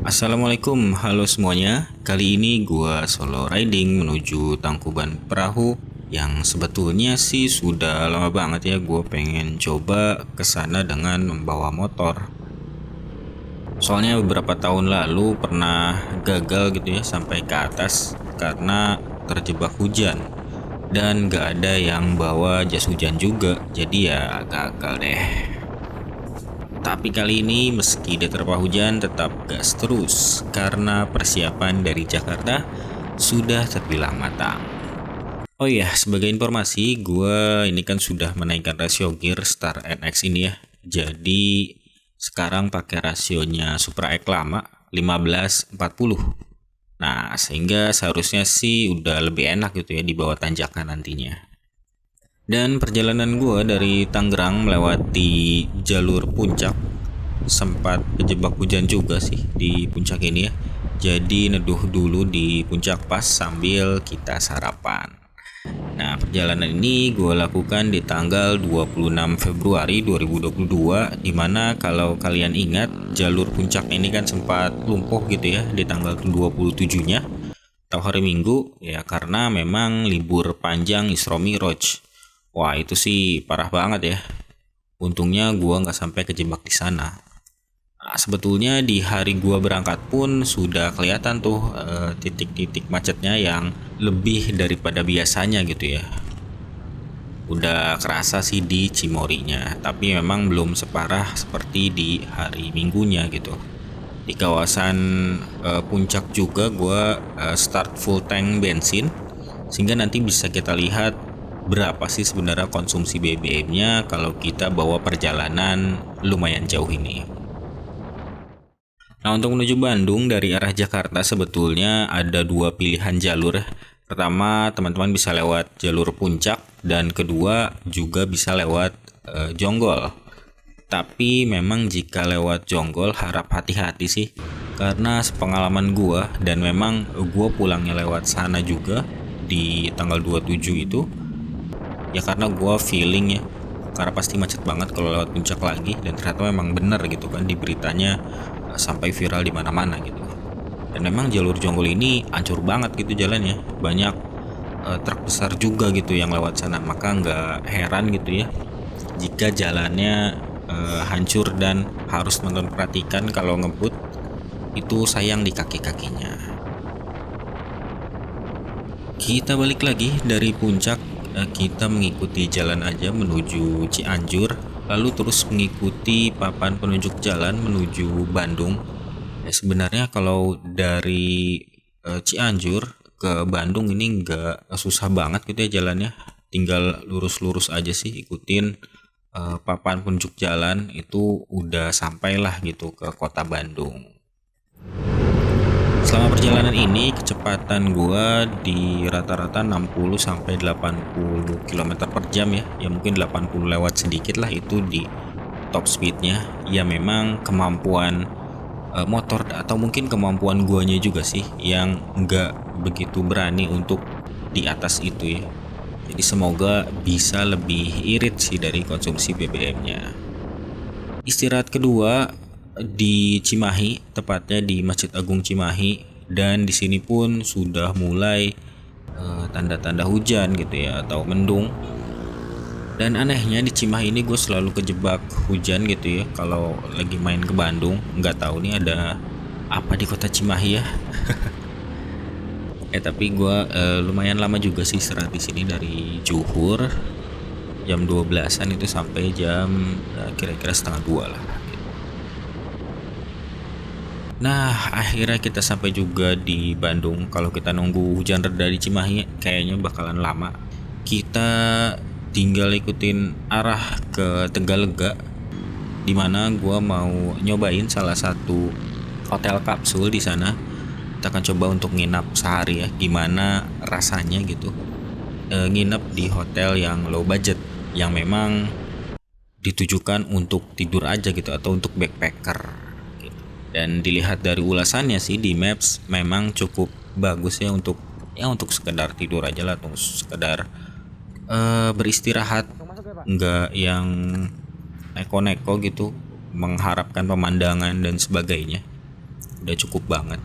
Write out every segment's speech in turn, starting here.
Assalamualaikum, halo semuanya. Kali ini gua solo riding menuju Tangkuban Perahu yang sebetulnya sih sudah lama banget ya gue pengen coba kesana dengan membawa motor. Soalnya beberapa tahun lalu pernah gagal gitu ya sampai ke atas karena terjebak hujan dan gak ada yang bawa jas hujan juga, jadi ya gagal deh. Tapi kali ini meski diterpa hujan tetap gas terus karena persiapan dari Jakarta sudah terbilang matang. Oh iya, sebagai informasi, gue ini kan sudah menaikkan rasio gear Star NX ini ya. Jadi sekarang pakai rasionya Supra X lama 15:40. Nah, sehingga seharusnya sih udah lebih enak gitu ya di bawah tanjakan nantinya. Dan perjalanan gue dari Tangerang melewati jalur puncak sempat kejebak hujan juga sih di puncak ini ya. Jadi neduh dulu di puncak pas sambil kita sarapan. Nah, perjalanan ini gue lakukan di tanggal 26 Februari 2022, dimana kalau kalian ingat jalur puncak ini kan sempat lumpuh gitu ya di tanggal 27-nya atau hari Minggu ya, karena memang libur panjang Isra Miraj. Wah, itu sih parah banget ya. Untungnya gua nggak sampai kejebak di sana. Nah, sebetulnya di hari gua berangkat pun sudah kelihatan tuh titik-titik macetnya yang lebih daripada biasanya gitu ya. Udah kerasa sih di Cimorinya, tapi memang belum separah seperti di hari Minggunya gitu. Di kawasan puncak juga gua start full tank bensin, sehingga nanti bisa kita lihat berapa sih sebenarnya konsumsi BBM-nya kalau kita bawa perjalanan lumayan jauh ini. Nah, untuk menuju Bandung dari arah Jakarta sebetulnya ada dua pilihan jalur. Pertama, teman-teman bisa lewat jalur puncak, dan kedua juga bisa lewat Jonggol. Tapi memang jika lewat Jonggol harap hati-hati sih, karena sepengalaman gua, dan memang gua pulangnya lewat sana juga di tanggal 27 itu ya, karena gua feeling ya karena pasti macet banget kalau lewat puncak lagi, dan ternyata memang bener gitu kan di beritanya, sampai viral di mana-mana gitu. Dan memang jalur Jonggol ini hancur banget gitu jalannya, banyak truk besar juga gitu yang lewat sana, maka nggak heran gitu ya jika jalannya hancur dan harus teman-teman perhatikan kalau ngebut itu sayang di kaki-kakinya. Kita balik lagi dari puncak, kita mengikuti jalan aja menuju Cianjur, lalu terus mengikuti papan penunjuk jalan menuju Bandung. Ya, sebenarnya kalau dari Cianjur ke Bandung ini nggak susah banget gitu ya jalannya, tinggal lurus-lurus aja sih, ikutin papan penunjuk jalan itu udah sampailah gitu ke kota Bandung. Selama perjalanan ini kecepatan gua di rata-rata 60 sampai 80 km per jam ya. Ya mungkin 80 lewat sedikit lah itu di top speednya. Ya memang kemampuan motor atau mungkin kemampuan guanya juga sih yang nggak begitu berani untuk di atas itu ya. Jadi semoga bisa lebih irit sih dari konsumsi BBM-nya. Istirahat kedua di Cimahi, tepatnya di Masjid Agung Cimahi, dan di sini pun sudah mulai tanda-tanda hujan gitu ya atau mendung. Dan anehnya di Cimahi ini gue selalu kejebak hujan gitu ya kalau lagi main ke Bandung. Nggak tahu nih ada apa di kota Cimahi ya. Tapi gue lumayan lama juga sih istirahat di sini dari zuhur jam 12-an itu sampai jam kira-kira setengah 2 lah. Nah, akhirnya kita sampai juga di Bandung. Kalau kita nunggu hujan reda di Cimahi kayaknya bakalan lama. Kita tinggal ikutin arah ke Tegalega, dimana gua mau nyobain salah satu hotel kapsul di sana. Kita akan coba untuk nginap sehari ya, gimana rasanya gitu nginep di hotel yang low budget, yang memang ditujukan untuk tidur aja gitu atau untuk backpacker. Dan dilihat dari ulasannya sih di Maps memang cukup bagus ya untuk sekedar tidur aja lah, atau sekedar beristirahat, nggak yang neko-neko gitu mengharapkan pemandangan dan sebagainya. udah cukup banget.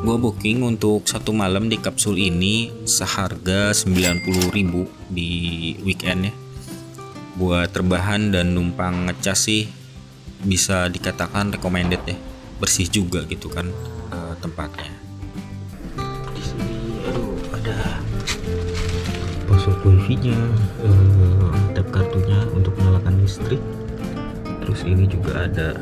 Gua booking untuk 1 malam di kapsul ini seharga 90.000 di weekend ya. Buat terbahan dan numpang ngecas sih bisa dikatakan recommended ya. Bersih juga gitu kan tempatnya. Di sini ada password wifi-nya, tap kartunya untuk menyalakan listrik. Terus ini juga ada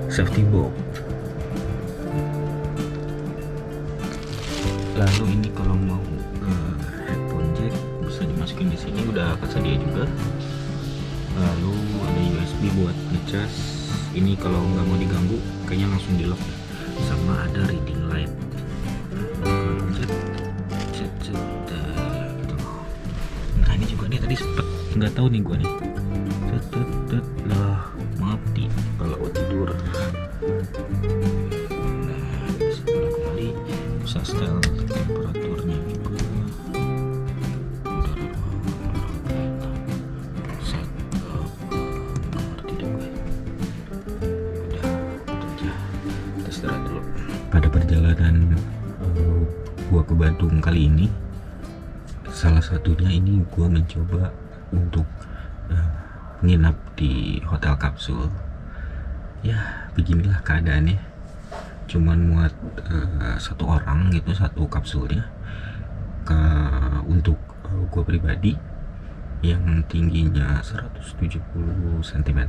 safety box. Lalu ini kalau mau headphone jack bisa dimasukin di sini, udah tersedia juga. Lalu ada USB buat ngecas. Ini kalau nggak mau diganggu kayaknya langsung di lock. Sama ada reading light. Gitu. Nah ini juga nih tadi sempet nggak tahu nih gua nih. Lah maaf nih kalau tidur. Nah bisa kembali, bisa setel temperaturnya juga. Pada perjalanan gua ke Bandung kali ini, salah satunya ini gua mencoba untuk nginap di hotel kapsul. Ya beginilah keadaannya, cuman muat 1 orang gitu, 1 kapsulnya. Untuk gua pribadi yang tingginya 170 cm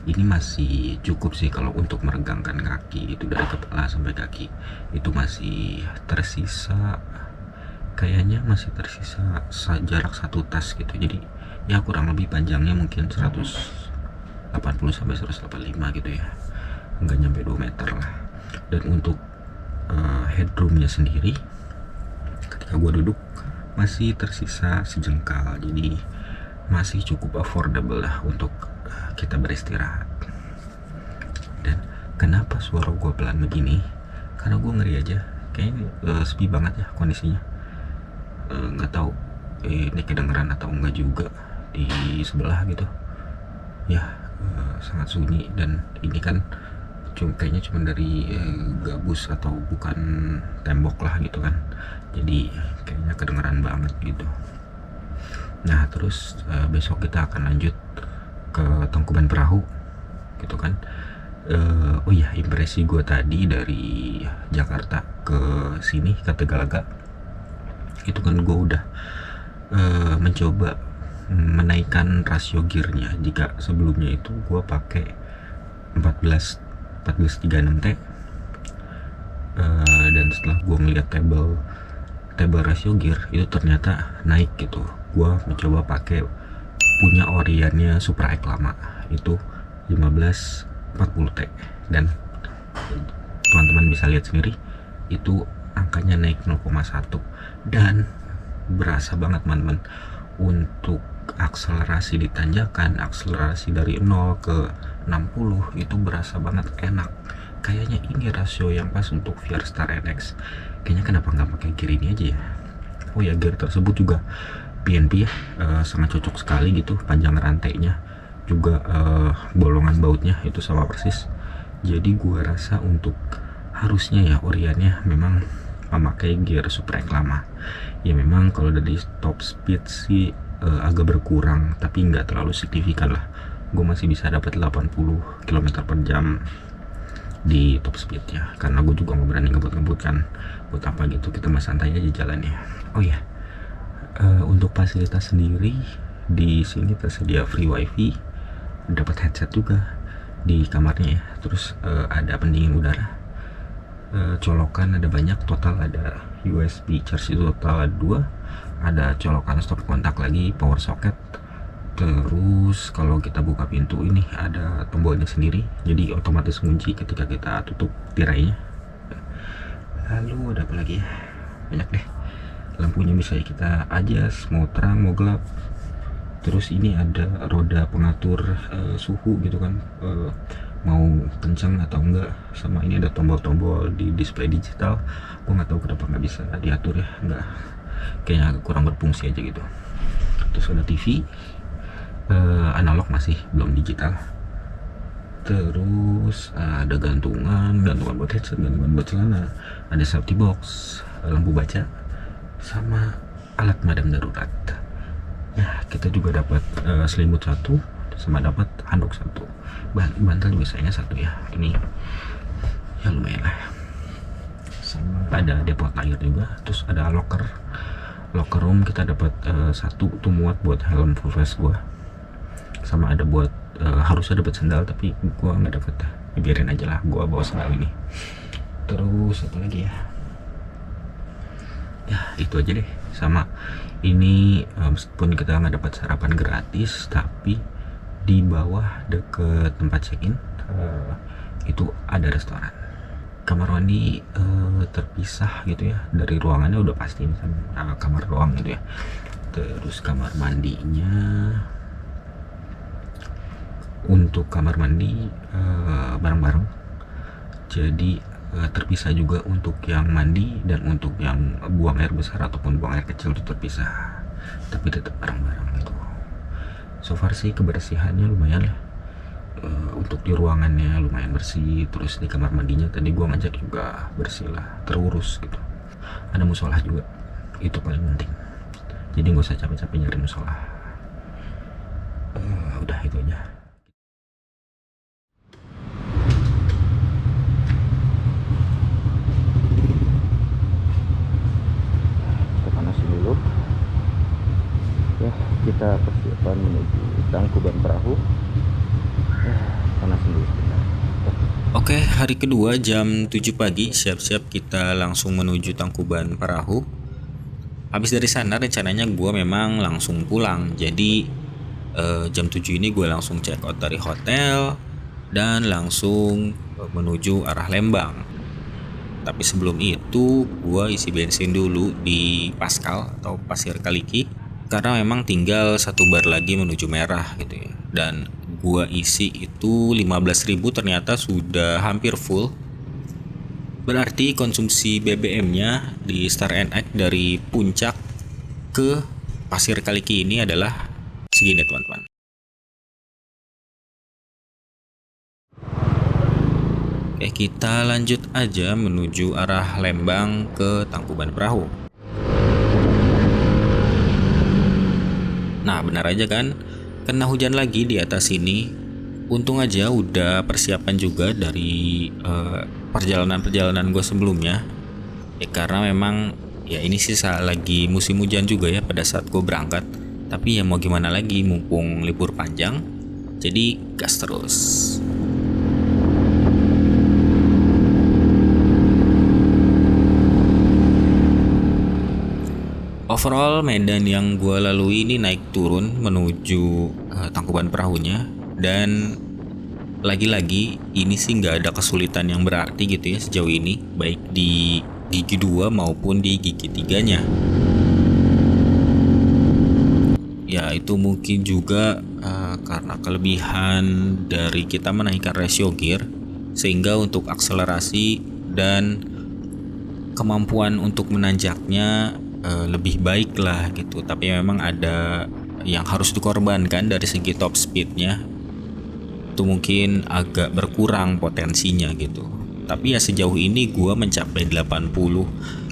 ini masih cukup sih kalau untuk meregangkan kaki itu dari kepala sampai kaki. Itu masih tersisa, kayaknya masih tersisa jarak 1 tas gitu. Jadi ya kurang lebih panjangnya mungkin 180 sampai 185 gitu ya, nggak nyampe 2 meter lah. Dan untuk headroomnya sendiri ketika gua duduk masih tersisa sejengkal, jadi masih cukup affordable lah untuk kita beristirahat. Dan kenapa suara gue pelan begini? Karena gue ngeri aja, kayaknya sepi banget ya kondisinya. Nggak tahu ini kedengeran atau enggak juga di sebelah gitu. Ya sangat sunyi, dan ini kan kayaknya cuma dari gabus atau bukan tembok lah gitu kan. Jadi kayaknya kedengeran banget gitu. Nah terus besok kita akan lanjut ke Tangkuban Perahu gitu kan. Oh iya, impresi gue tadi dari Jakarta ke sini ke Tegalaga itu kan gue udah mencoba menaikkan rasio gearnya. Jika sebelumnya itu gue pakai 1436T, dan setelah gue ngeliat table rasio gear itu ternyata naik gitu. Gue mencoba pakai punya Oriannya Supra X lama, itu 1540T, dan teman-teman bisa lihat sendiri itu angkanya naik 0,1, dan berasa banget teman-teman untuk akselerasi di tanjakan, akselerasi dari 0 ke 60 itu berasa banget enak. Kayaknya ini rasio yang pas untuk VRStar NX. Kayaknya kenapa nggak pakai gear ini aja ya? Oh ya, gear tersebut juga PNP ya, sangat cocok sekali gitu. Panjang rantainya juga, bolongan bautnya itu sama persis. Jadi gua rasa untuk harusnya ya Oriannya memang memakai gear Supra X lama. Ya memang kalau dari top speed sih agak berkurang, tapi nggak terlalu signifikan lah. Gue masih bisa dapat 80 km per jam di top speednya, karena gue juga nggak berani ngebut-ngebut kan. Buat apa gitu, kita mah santai aja jalannya. Oh ya, untuk fasilitas sendiri di sini tersedia free wifi, dapat headset juga di kamarnya ya. Terus ada pendingin udara, colokan ada banyak, total ada USB charge itu total ada 2, ada colokan stop kontak lagi, power socket, Terus kalau kita buka pintu ini ada tombolnya sendiri, jadi otomatis kunci ketika kita tutup tirainya. Lalu ada apa lagi ya? Banyak deh. Lampunya bisa kita adjust, mau terang mau gelap. Terus ini ada roda pengatur suhu gitu kan, mau kencang atau enggak. Sama ini ada tombol-tombol di display digital. Gue nggak tahu kenapa nggak bisa diatur ya, nggak, kayaknya kurang berfungsi aja gitu. Terus ada TV, analog masih belum digital. Terus ada gantungan buat headset, gantungan buat celana, ada safety box, lampu baca, sama alat madam darurat. Ya, kita juga dapat selimut satu, sama dapat handuk satu. Bantal juga sayangnya satu ya. Ini ya lumayan lah. Sama ada depot air juga. Terus ada locker room, kita dapat satu tuh muat buat helm full face gua. Sama ada buat harusnya dapat sandal tapi gua nggak dapat. Biarin aja lah, gua bawa sandal ini. Terus apa lagi ya? Ya itu aja deh. Sama ini meskipun kita nggak dapat sarapan gratis, tapi di bawah deket tempat check-in itu ada restoran. Kamar mandi terpisah gitu ya dari ruangannya, udah pasti misalnya kamar doang gitu ya. Terus kamar mandinya, untuk kamar mandi bareng-bareng, jadi terpisah juga untuk yang mandi, dan untuk yang buang air besar ataupun buang air kecil itu terpisah, tapi tetap bareng-bareng gitu. So far sih kebersihannya lumayan lah. Untuk di ruangannya lumayan bersih, terus di kamar mandinya tadi gua ngajak juga bersih lah, terurus gitu. Ada musola juga, itu paling penting, jadi nggak usah capek-capek nyari musola. Udah itu aja. Kita persiapan menuju Tangkuban Perahu. Panas dulu sebentar. Oke, hari kedua jam 7 pagi, siap-siap kita langsung menuju Tangkuban Perahu. Habis dari sana rencananya gue memang langsung pulang. Jadi jam 7 ini gue langsung check out dari hotel dan langsung menuju arah Lembang. Tapi sebelum itu gue isi bensin dulu di Pascal atau Pasir Kaliki, karena memang tinggal satu bar lagi menuju Merah gitu ya. Dan gua isi itu 15.000, ternyata sudah hampir full. Berarti konsumsi BBM-nya di Star NX dari Puncak ke Pasir Kaliki ini adalah segini teman-teman. Oke, kita lanjut aja menuju arah Lembang ke Tangkuban Perahu. Nah benar aja kan, kena hujan lagi di atas sini. Untung aja udah persiapan juga dari perjalanan-perjalanan gue sebelumnya ya, karena memang ya ini sih lagi musim hujan juga ya pada saat gue berangkat. Tapi ya mau gimana lagi, mumpung libur panjang, jadi gas terus. Overall medan yang gue lalui ini naik turun menuju Tangkuban Perahunya, dan lagi-lagi ini sih nggak ada kesulitan yang berarti gitu ya sejauh ini, baik di gigi 2 maupun di gigi 3-nya. Ya itu mungkin juga karena kelebihan dari kita menaikkan ratio gear, sehingga untuk akselerasi dan kemampuan untuk menanjaknya lebih baik lah gitu. Tapi memang ada yang harus dikorbankan dari segi top speednya, itu mungkin agak berkurang potensinya gitu. Tapi ya sejauh ini gue mencapai 80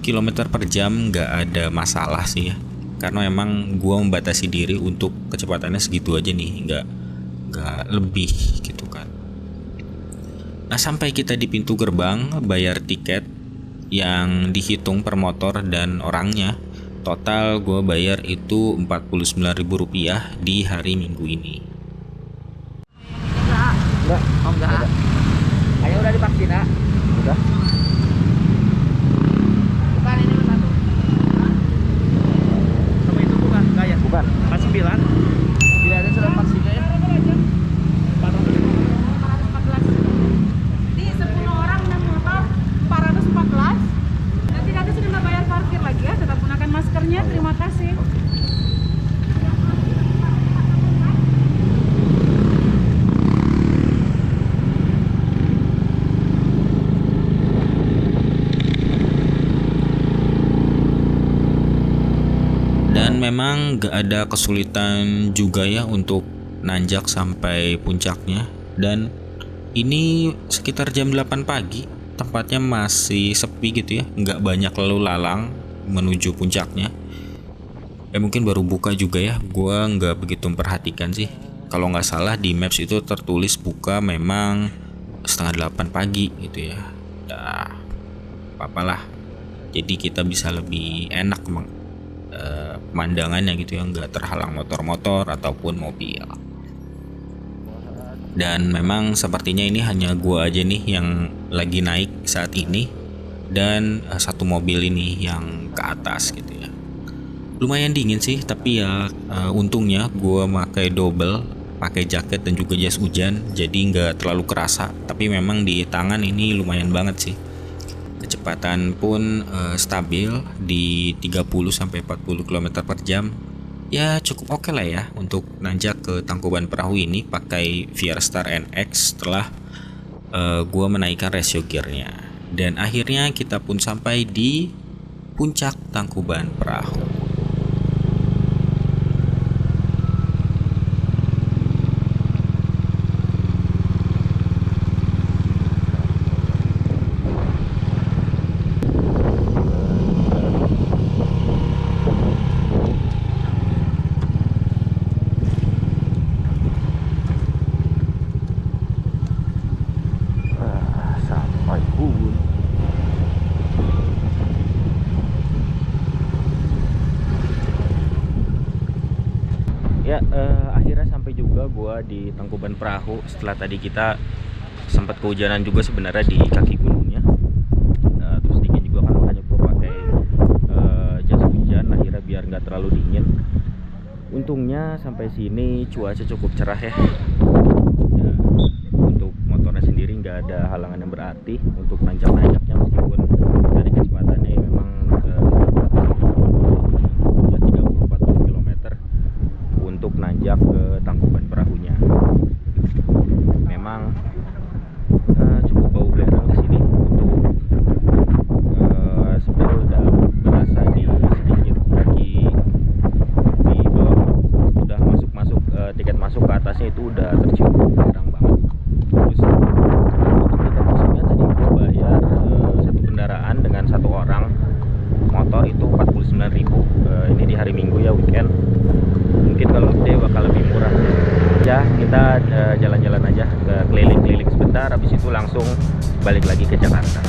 km per jam nggak ada masalah sih ya, karena memang gue membatasi diri untuk kecepatannya segitu aja nih, nggak lebih gitu kan. Nah sampai kita di pintu gerbang bayar tiket yang dihitung per motor dan orangnya, total gue bayar itu Rp49.000 di hari Minggu ini. Enggak. Kayaknya udah divaksin ya? Udah. Bukan ini satu. Sama itu bukan? Enggak ya? Bukan. 49. Tidak ada nggak ada kesulitan juga ya untuk nanjak sampai puncaknya. Dan ini sekitar jam 8 pagi, tempatnya masih sepi gitu ya, nggak banyak lalu lalang menuju puncaknya. Mungkin baru buka juga ya, gua nggak begitu memperhatikan sih. Kalau nggak salah di maps itu tertulis buka memang setengah 8 pagi gitu ya. Dah, apalah. Jadi kita bisa lebih enak pemandangannya gitu ya, nggak terhalang motor-motor ataupun mobil. Dan memang sepertinya ini hanya gua aja nih yang lagi naik saat ini, dan satu mobil ini yang ke atas gitu ya. Lumayan dingin sih, tapi ya untungnya gua pakai double, pakai jaket dan juga jas hujan, jadi nggak terlalu kerasa. Tapi memang di tangan ini lumayan banget sih. Kecepatan pun stabil di 30-40 km per jam. Ya cukup oke lah ya untuk nanjak ke Tangkuban Perahu ini pakai VRStar NX setelah gua menaikkan ratio gearnya. Dan akhirnya kita pun sampai di puncak Tangkuban Perahu. Ya akhirnya sampai juga gua di Tangkuban Perahu setelah tadi kita sempat kehujanan juga sebenarnya di kaki gunungnya. Terus dingin juga kan, makanya gua pakai jas hujan akhirnya biar nggak terlalu dingin. Untungnya sampai sini cuaca cukup cerah ya. Untuk motornya sendiri nggak ada halangan yang berarti untuk nanjaknya, meskipun dari kecepatannya ya memang ya 30-40 km untuk nanjak ke Tangkuban Perahunya. Memang cukup bau belerang di sini. Untuk sebenarnya udah berasa di sedikit kaki di bawah, udah masuk tiket masuk ke atasnya itu udah tercium belerang banget. Terus untuk tiket masuknya tadi gua bayar satu kendaraan dengan satu orang motor itu 49.000. Ini di hari Minggu ya, weekend. Mungkin kalau gede bakal lebih murah ya. Kita jalan-jalan aja, ke keliling-keliling sebentar, habis itu langsung balik lagi ke Jakarta.